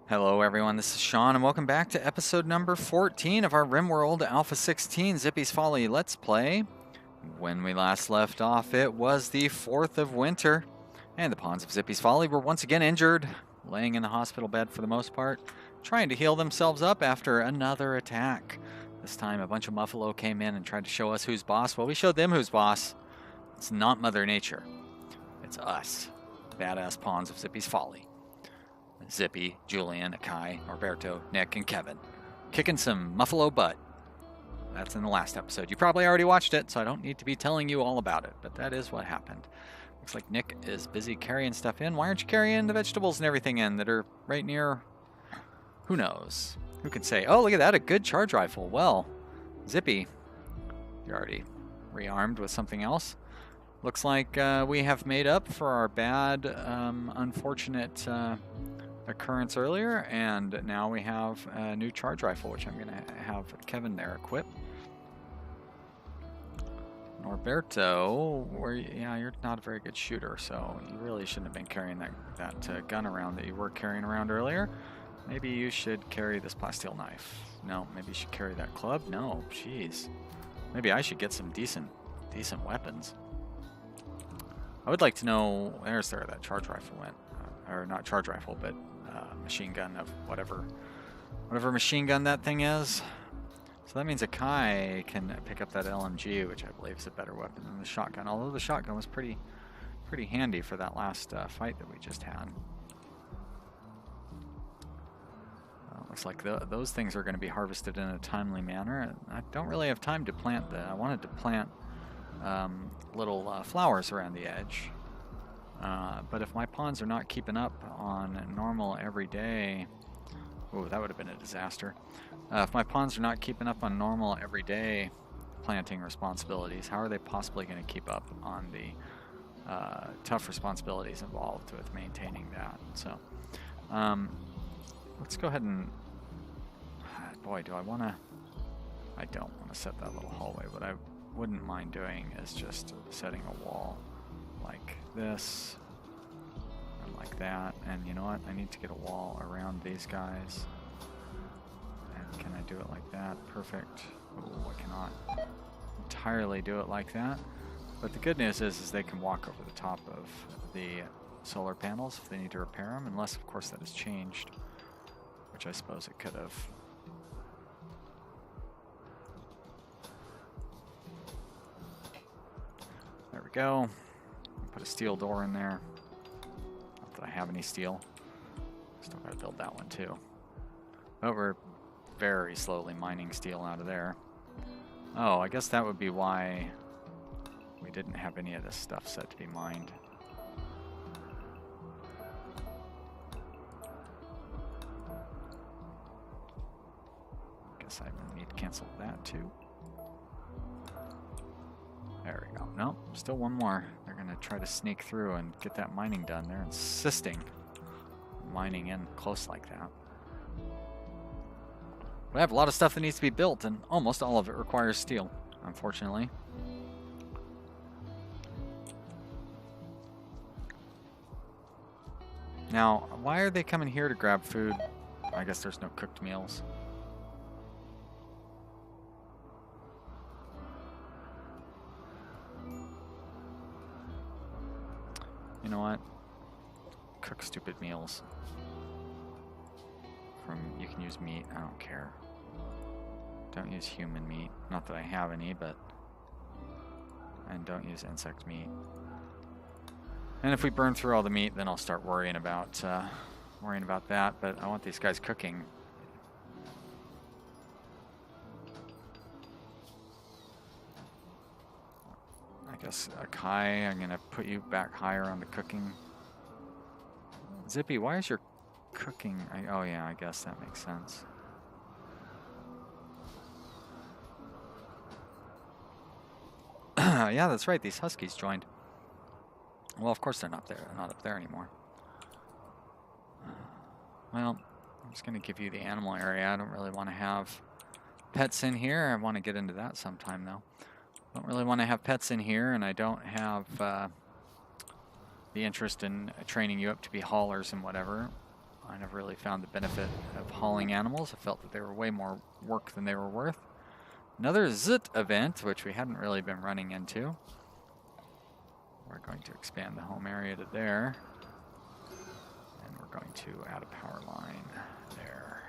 Hello everyone, this is Sean and welcome back to episode number 14 of our Rimworld A16 Zippy's Folly Let's Play. When we last left off, it was the 4th of winter, and the pawns of Zippy's Folly were once again injured, laying in the hospital bed for the most part, trying to heal themselves up after another attack. This time a bunch of Muffalo came in and tried to show us who's boss. Well, we showed them who's boss. It's not Mother Nature. It's us, badass pawns of Zippy's Folly. Zippy, Julian, Akai, Roberto, Nick, and Kevin. Kicking some Muffalo butt. That's in the last episode. You probably already watched it, so I don't need to be telling you all about it, but that is what happened. Looks like Nick is busy carrying stuff in. Why aren't you carrying the vegetables and everything in that are right near... Who knows? Who can say, oh, look at that, a good charge rifle. Well, Zippy, you're already rearmed with something else. Looks like we have made up for our bad, unfortunate... occurrence earlier, and now we have a new charge rifle, which I'm going to have Kevin there equip. Norberto, you're not a very good shooter, so you really shouldn't have been carrying that gun around that you were carrying around earlier. Maybe you should carry this plasteel knife. No, maybe you should carry that club. No, jeez. Maybe I should get some decent weapons. I would like to know, there's where that charge rifle went. Or not charge rifle, but machine gun of whatever machine gun that thing is. So that means Akai can pick up that LMG, which I believe is a better weapon than the shotgun. Although the shotgun was pretty handy for that last fight that we just had. Looks like those things are going to be harvested in a timely manner. I don't really have time to plant I wanted to plant little flowers around the edge. But if my pawns are not keeping up on normal everyday... Ooh, that would have been a disaster. If my pawns are not keeping up on normal everyday planting responsibilities, how are they possibly going to keep up on the tough responsibilities involved with maintaining that? So, let's go ahead and... Boy, do I want to... I don't want to set that little hallway. What I wouldn't mind doing is just setting a wall like this, and like that, and you know what? I need to get a wall around these guys. And can I do it like that? Perfect. Oh, I cannot entirely do it like that. But the good news is they can walk over the top of the solar panels if they need to repair them, unless, of course, that has changed, which I suppose it could have. There we go. Put a steel door in there. Not that I have any steel. Still gotta build that one too. But we're very slowly mining steel out of there. Oh, I guess that would be why we didn't have any of this stuff set to be mined. Guess I need to cancel that too. There we go. No, still one more. They're going to try to sneak through and get that mining done. They're insisting on mining in close like that. We have a lot of stuff that needs to be built, and almost all of it requires steel, unfortunately. Now, why are they coming here to grab food? I guess there's no cooked meals. You know what? Cook stupid meals. You can use meat, I don't care. Don't use human meat. Not that I have any, but... And don't use insect meat. And if we burn through all the meat, then I'll start worrying about that, but I want these guys cooking. I guess Akai, I'm going to put you back higher on the cooking. Zippy, why is your cooking... oh yeah, I guess that makes sense. Yeah, that's right, these huskies joined. Well, of course they're not there. They're not up there anymore. Well, I'm just going to give you the animal area. I don't really want to have pets in here. I want to get into that sometime, though. Don't really want to have pets in here, and I don't have the interest in training you up to be haulers and whatever. I never really found the benefit of hauling animals. I felt that they were way more work than they were worth. Another ZIT event, which we hadn't really been running into. We're going to expand the home area to there. And we're going to add a power line there.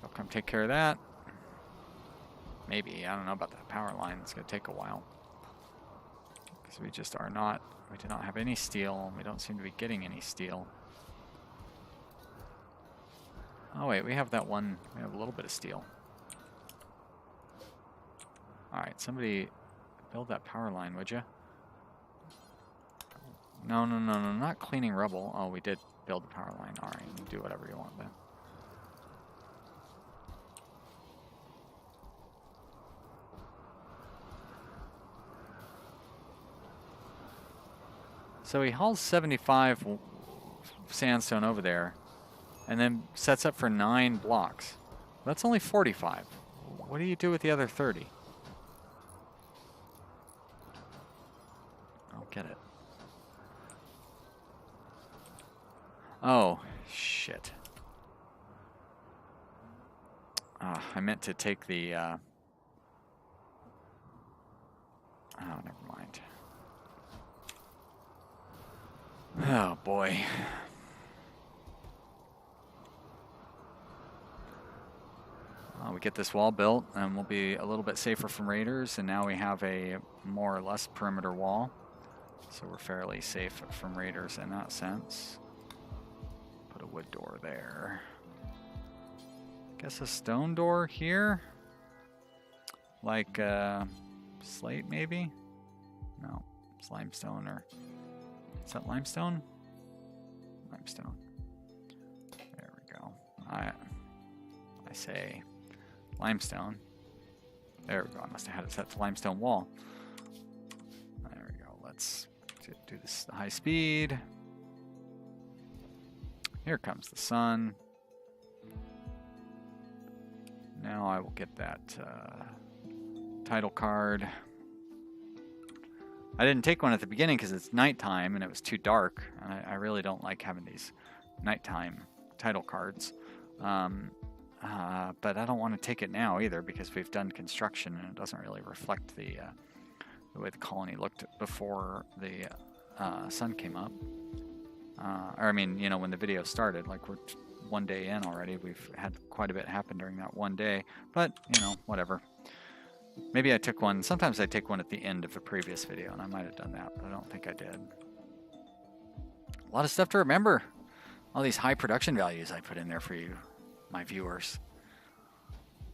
They'll come take care of that. Maybe, I don't know about that power line. It's going to take a while. Because we just are not, we do not have any steel. We don't seem to be getting any steel. Oh wait, we have that one, we have a little bit of steel. Alright, somebody build that power line, would you? No, not cleaning rubble. Oh, we did build the power line. Alright, you do whatever you want then. So he hauls 75 sandstone over there, and then sets up for 9 blocks. That's only 45. What do you do with the other 30? I'll get it. Oh, shit. I meant to take the... Oh, never mind. Oh, boy. We get this wall built, and we'll be a little bit safer from raiders, and now we have a more or less perimeter wall. So we're fairly safe from raiders in that sense. Put a wood door there. Guess a stone door here? Like slate maybe? No, it's limestone or... Is that limestone? Limestone. There we go. I say limestone. There we go. I must have had it set to limestone wall. There we go. Let's do this high speed. Here comes the sun. Now I will get that title card. I didn't take one at the beginning because it's nighttime and it was too dark. And I really don't like having these nighttime title cards. But I don't want to take it now either because we've done construction and it doesn't really reflect the way the colony looked before the sun came up. Or I mean, you know, when the video started, like we're one day in already. We've had quite a bit happen during that one day, but you know, whatever. Maybe I took one. Sometimes I take one at the end of a previous video, and I might have done that, but I don't think I did. A lot of stuff to remember. All these high production values I put in there for you, my viewers.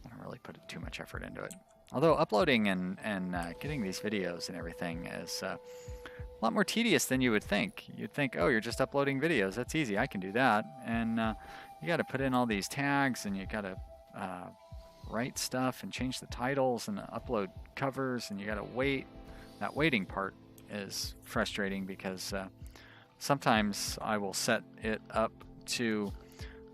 I don't really put too much effort into it. Although uploading and getting these videos and everything is a lot more tedious than you would think. You'd think, oh, you're just uploading videos. That's easy. I can do that. And you got to put in all these tags, and you got to write stuff and change the titles and upload covers, and you got to wait. That waiting part is frustrating because sometimes I will set it up to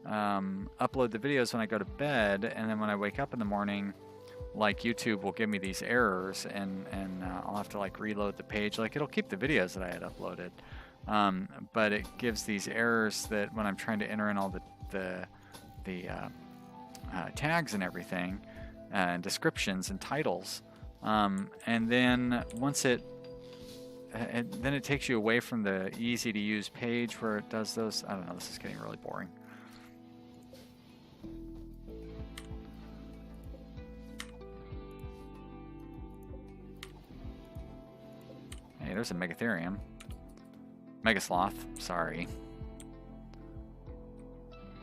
upload the videos when I go to bed, and then when I wake up in the morning, like YouTube will give me these errors, and I'll have to like reload the page. Like it'll keep the videos that I had uploaded, but it gives these errors that when I'm trying to enter in all the tags and everything, and descriptions and titles, and then once it takes you away from the easy to use page where it does those. I don't know, this is getting really boring. Hey, there's a Megatherium. Megasloth, sorry.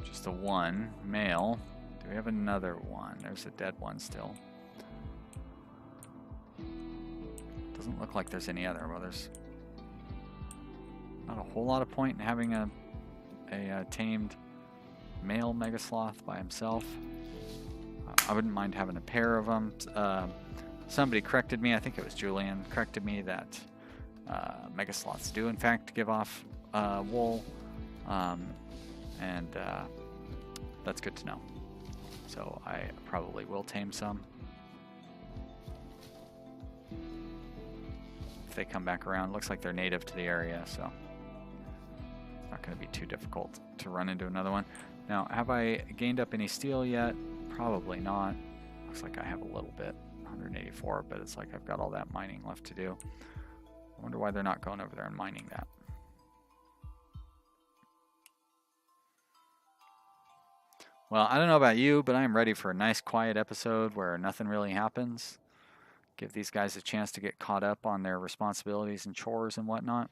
Just a one, male. Do we have another one? There's a dead one still. Doesn't look like there's any other. Well, there's not a whole lot of point in having a tamed male Megasloth by himself. I wouldn't mind having a pair of them. Somebody corrected me, I think it was Julian, corrected me that Megasloths do in fact give off wool, and that's good to know. So I probably will tame some if they come back around. Looks like they're native to the area, so not going to be too difficult to run into another one. Now, have I gained up any steel yet? Probably not. Looks like I have a little bit, 184, but it's like I've got all that mining left to do. I wonder why they're not going over there and mining that. Well, I don't know about you, but I am ready for a nice quiet episode where nothing really happens. Give these guys a chance to get caught up on their responsibilities and chores and whatnot.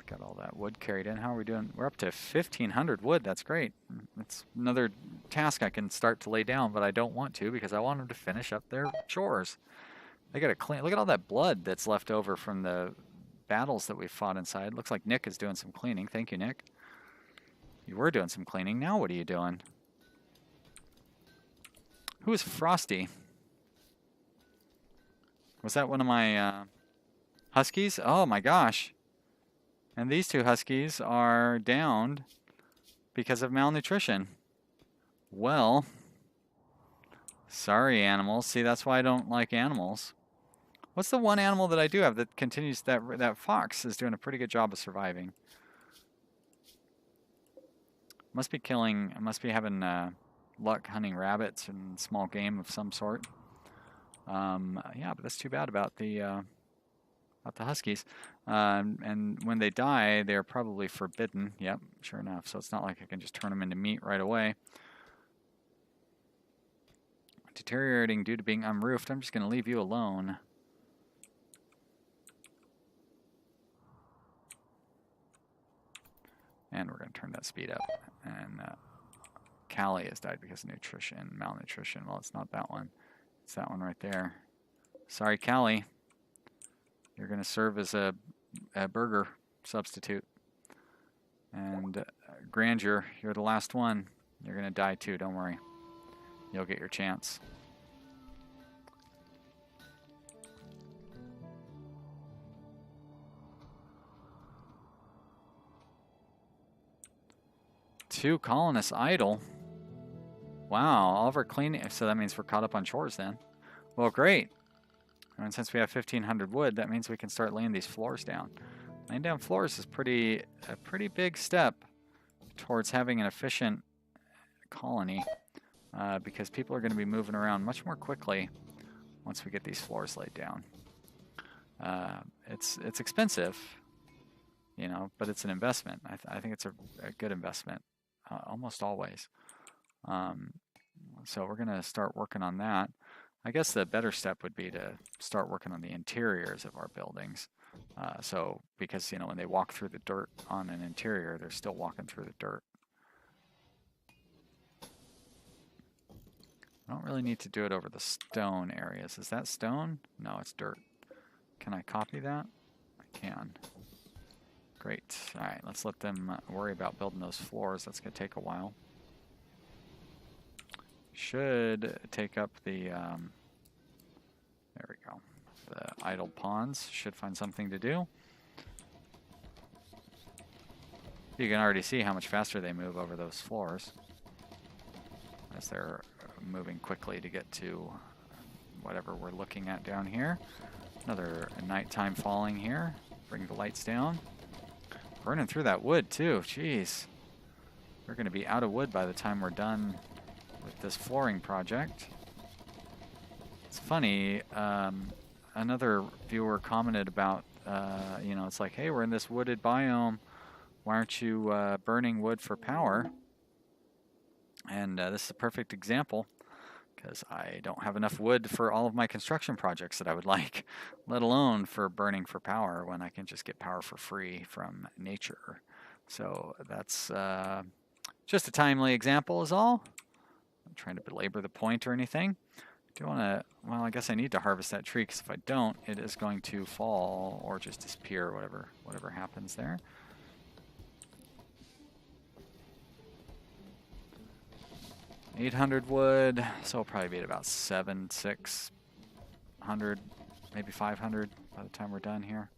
Got all that wood carried in. How are we doing? We're up to 1,500 wood. That's great. It's another task I can start to lay down, but I don't want to because I want them to finish up their chores. They got to clean. Look at all that blood that's left over from the battles that we fought inside. Looks like Nick is doing some cleaning. Thank you, Nick. You were doing some cleaning. Now what are you doing? Who is Frosty? Was that one of my huskies? Oh my gosh. And these two huskies are downed because of malnutrition. Well, sorry animals. See, that's why I don't like animals. What's the one animal that I do have that continues, that fox is doing a pretty good job of surviving. Must be having luck hunting rabbits and small game of some sort. Yeah, but that's too bad about the huskies. And when they die, they're probably forbidden. Yep, sure enough. So it's not like I can just turn them into meat right away. Deteriorating due to being unroofed. I'm just going to leave you alone. And we're going to turn that speed up. And Callie has died because of malnutrition. Well, it's not that one. It's that one right there. Sorry, Callie. You're going to serve as a burger substitute. And Grandeur, you're the last one. You're going to die too, don't worry. You'll get your chance. Two colonists idle. Wow, all of our cleaning. So that means we're caught up on chores then. Well, great. And since we have 1,500 wood, that means we can start laying these floors down. Laying down floors is a pretty big step towards having an efficient colony, because people are going to be moving around much more quickly once we get these floors laid down. It's expensive, you know, but it's an investment. I think it's a good investment, almost always. So we're going to start working on that. I guess the better step would be to start working on the interiors of our buildings. So, because, you know, when they walk through the dirt on an interior, they're still walking through the dirt. I don't really need to do it over the stone areas. Is that stone? No, it's dirt. Can I copy that? I can. Great. All right, let's let them worry about building those floors. That's going to take a while. Should take up the, there we go. The idle pawns should find something to do. You can already see how much faster they move over those floors as they're moving quickly to get to whatever we're looking at down here. Another nighttime falling here. Bring the lights down. Burning through that wood too. Jeez. We're going to be out of wood by the time we're done with this flooring project. It's funny, another viewer commented about, you know, it's like, hey, we're in this wooded biome. Why aren't you burning wood for power? And this is a perfect example, because I don't have enough wood for all of my construction projects that I would like, let alone for burning for power when I can just get power for free from nature. So that's just a timely example is all. I'm not trying to belabor the point or anything. Do you want to, well, I guess I need to harvest that tree, because if I don't, it is going to fall or just disappear, whatever happens there. $800 wood, so it'll probably be at about 600, maybe 500 by the time we're done here.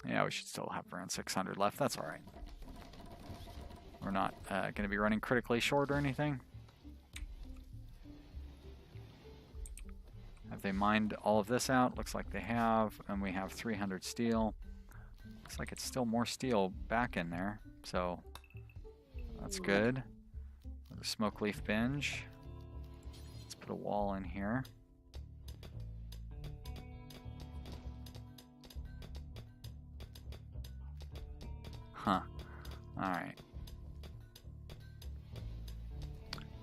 Yeah, we should still have around 600 left. That's all right. We're not going to be running critically short or anything. Have they mined all of this out? Looks like they have, and we have 300 steel. Looks like it's still more steel back in there, so that's good. Another smoke leaf binge. Let's put a wall in here. Huh. Alright.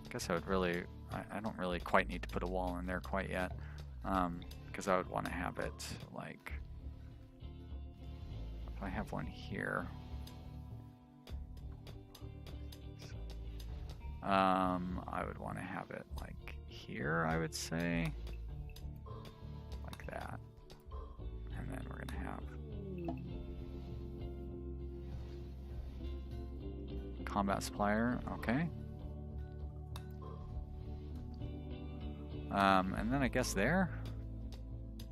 Guess I would really... I don't really quite need to put a wall in there quite yet. Because I would want to have it, like... If I have one here... I would want to have it, like, here, I would say. Like that. And then we're going to have... Combat supplier, okay. And then I guess there.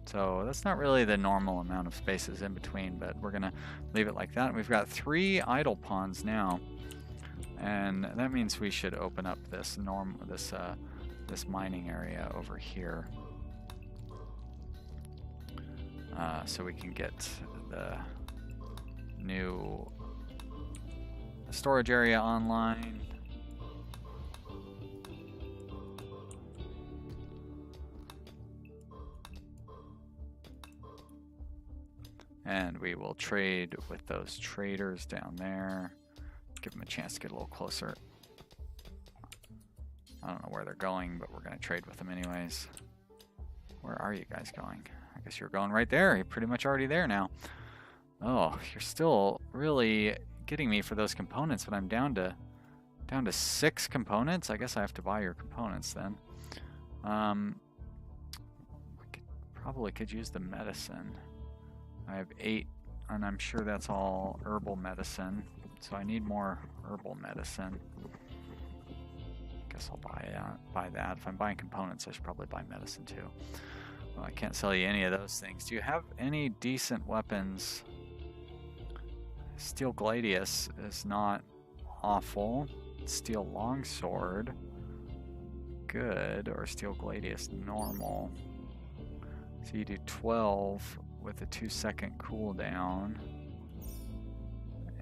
So that's not really the normal amount of spaces in between, but we're gonna leave it like that. And we've got 3 idle ponds now, and that means we should open up this this mining area over here, so we can get the new storage area online. And we will trade with those traders down there. Give them a chance to get a little closer. I don't know where they're going, but we're going to trade with them anyways. Where are you guys going? I guess you're going right there. You're pretty much already there now. Oh, you're still really getting me for those components, but I'm down to 6 components. I guess I have to buy your components then. Probably could use the medicine. I have 8, and I'm sure that's all herbal medicine, so I need more herbal medicine. Guess I'll buy that. If I'm buying components, I should probably buy medicine too. Well, I can't sell you any of those things. Do you have any decent weapons? Steel Gladius is not awful. Steel Longsword, good, or Steel Gladius normal. So you do 12 with a 2-second cooldown,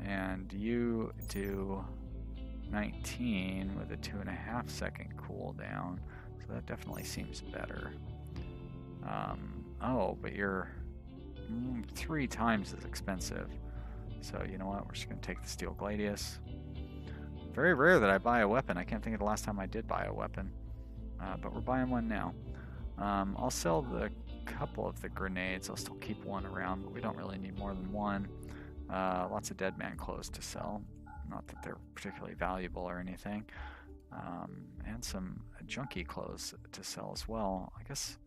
and you do 19 with a 2.5-second cooldown, so that definitely seems better. Oh, but you're 3 times as expensive, so you know what, we're just going to take the Steel Gladius. Very rare that I buy a weapon. I can't think of the last time I did buy a weapon, but we're buying one now. I'll sell the couple of the grenades. I'll still keep 1 around, but we don't really need more than 1. Lots of dead man clothes to sell. Not that they're particularly valuable or anything. And some junky clothes to sell as well. I guess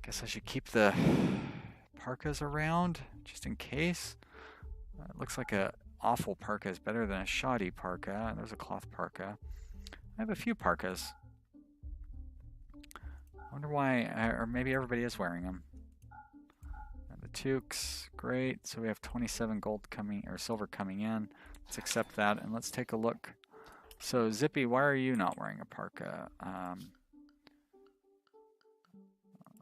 I should keep the parkas around just in case. It looks like a awful parka is better than a shoddy parka. There's a cloth parka. I have a few parkas. I wonder why, or maybe everybody is wearing them. And the toques, great. So we have 27 gold coming, or silver coming in. Let's accept that, and let's take a look. So Zippy, why are you not wearing a parka?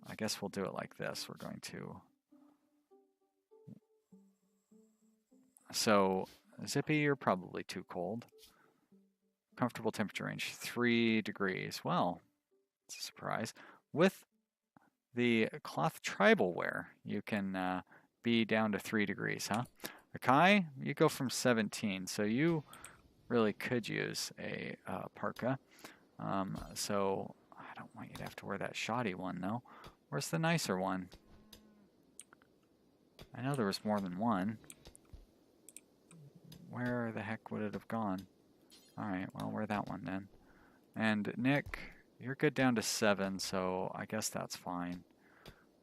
I guess we'll do it like this. We're going to... So, Zippy, you're probably too cold. Comfortable temperature range, 3 degrees. Well, it's a surprise. With the cloth tribal wear, you can be down to 3 degrees, huh? Akai, you go from 17, so you really could use a parka. So, I don't want you to have to wear that shoddy one, though. Where's the nicer one? I know there was more than one. Where the heck would it have gone? Alright, well, wear that one then. And Nick, you're good down to 7, so I guess that's fine.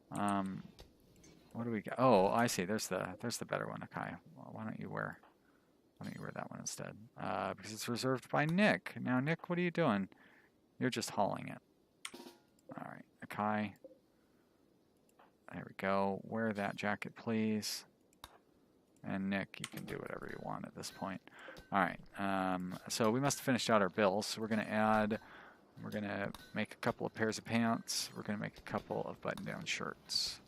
What do we got? Oh, I see. There's the better one, Akai. Well, why don't you wear that one instead? Because it's reserved by Nick. Now, Nick, what are you doing? You're just hauling it. Alright, Akai. There we go. Wear that jacket, please. And Nick, you can do whatever you want at this point. All right. So we must have finished out our bills. So we're going to make a couple of pairs of pants. We're going to make a couple of button-down shirts.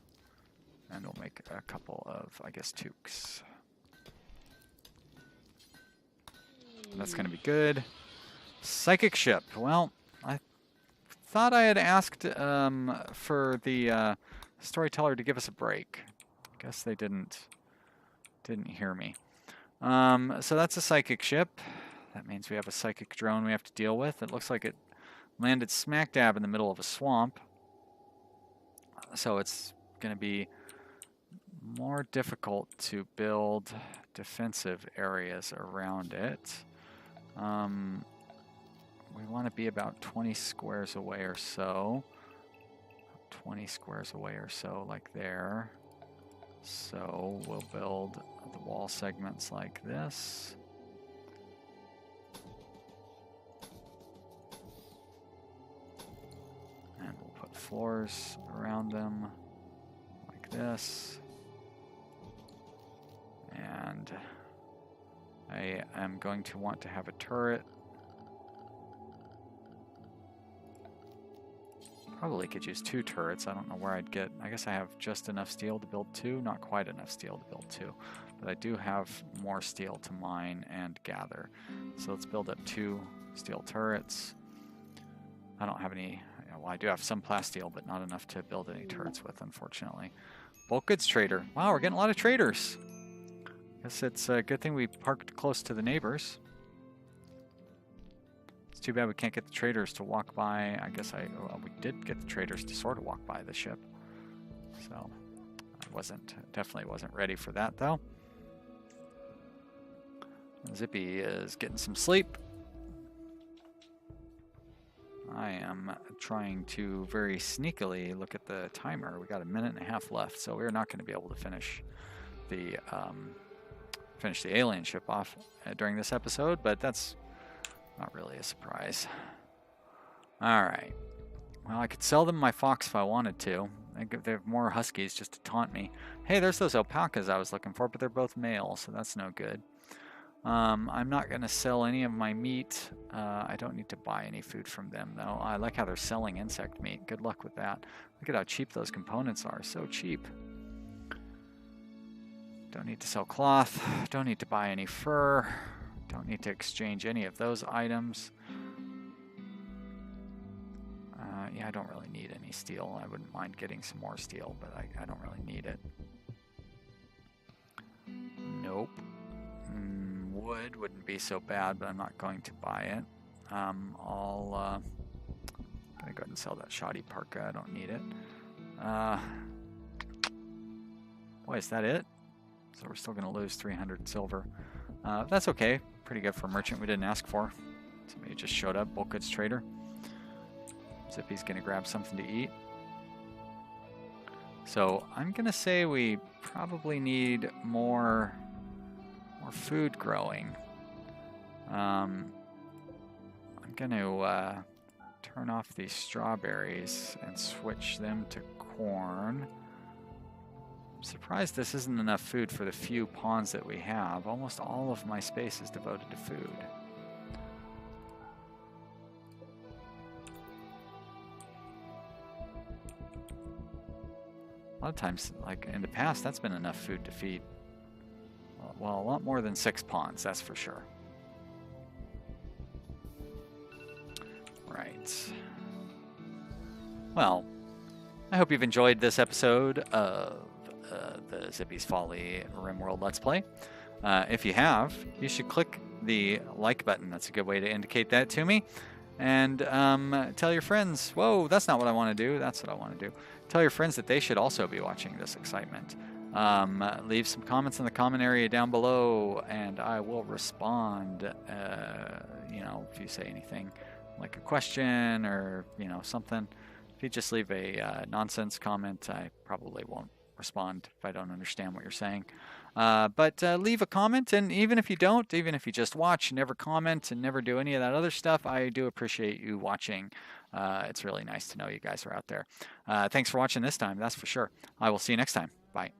And we'll make a couple of, I guess, toques. That's going to be good. Psychic ship. Well, I thought I had asked for the storyteller to give us a break. Guess they didn't hear me. So that's a psychic ship. That means we have a psychic drone we have to deal with. It looks like it landed smack dab in the middle of a swamp. So it's going to be more difficult to build defensive areas around it. We want to be about 20 squares away or so. 20 squares away or so, like there. So we'll build the wall segments like this. And we'll put floors around them like this. And I am going to want to have a turret. Probably could use 2 turrets. I don't know where I'd get. I guess I have just enough steel to build 2. Not quite enough steel to build 2. But I do have more steel to mine and gather. So let's build up 2 steel turrets. I don't have any. Well, I do have some plasteel, but not enough to build any turrets with, unfortunately. Bulk goods trader. Wow, we're getting a lot of traders. Guess it's a good thing we parked close to the neighbors. It's too bad we can't get the traders to walk by. I guess we did get the traders to sort of walk by the ship. So I definitely wasn't ready for that though. Zippy is getting some sleep. I am trying to very sneakily look at the timer. We got a minute and a half left, so we're not going to be able to finish the alien ship off during this episode, but that's not really a surprise. All right. Well, I could sell them my fox if I wanted to. They have more huskies just to taunt me. Hey, there's those alpacas I was looking for, but they're both male, so that's no good. I'm not going to sell any of my meat. I don't need to buy any food from them, though. I like how they're selling insect meat. Good luck with that. Look at how cheap those components are. So cheap. Don't need to sell cloth. Don't need to buy any fur. Don't need to exchange any of those items. Yeah, I don't really need any steel. I wouldn't mind getting some more steel, but I don't really need it. Nope. Wood wouldn't be so bad, but I'm not going to buy it. I'll gonna go ahead and sell that shoddy parka. I don't need it. Boy, is that it? So we're still gonna lose 300 silver. That's okay. Pretty good for a merchant we didn't ask for. Somebody just showed up. Bulk goods trader. Zippy's gonna grab something to eat. So I'm gonna say we probably need more food growing. I'm gonna turn off these strawberries and switch them to corn. I'm surprised this isn't enough food for the few pawns that we have. Almost all of my space is devoted to food. A lot of times, like in the past, that's been enough food to feed, well, a lot more than 6 pawns, that's for sure. Right. Well, I hope you've enjoyed this episode of the Zippy's Folly Rimworld Let's Play. If you have, you should click the like button. That's a good way to indicate that to me. And tell your friends, whoa, that's not what I want to do. That's what I want to do. Tell your friends that they should also be watching this excitement. Leave some comments in the comment area down below, and I will respond, you know, if you say anything like a question or, you know, something. If you just leave a nonsense comment, I probably won't respond if I don't understand what you're saying. But leave a comment, and even if you don't, even if you just watch, never comment, and never do any of that other stuff, I do appreciate you watching. It's really nice to know you guys are out there. Thanks for watching this time, that's for sure. I will see you next time. Bye.